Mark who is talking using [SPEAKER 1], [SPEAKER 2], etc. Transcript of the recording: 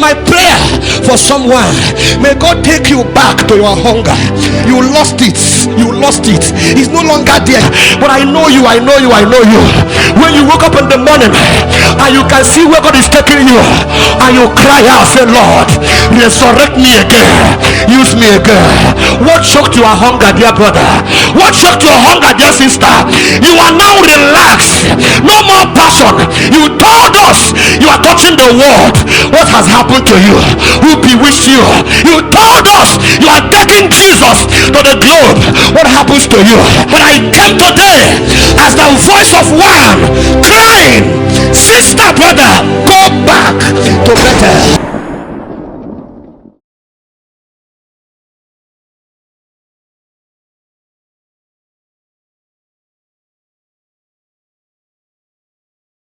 [SPEAKER 1] my prayer for someone. May God take you back to your hunger. You lost it. You lost it. It's no longer there. But I know you. I know you. I know you. When you wake up in the morning and you can see where God is taking you, and you cry out, say, Lord, resurrect me again. Use me again. What choked your hunger, dear brother? What choked your hunger, dear sister? You are now relaxed. No more passion. You told us you are touching the world. What has happened to you? Who bewitched you? You told us you are taking Jesus to the globe. What happens to you? But I came today as the voice of one crying, sister, brother, go back to Bethel.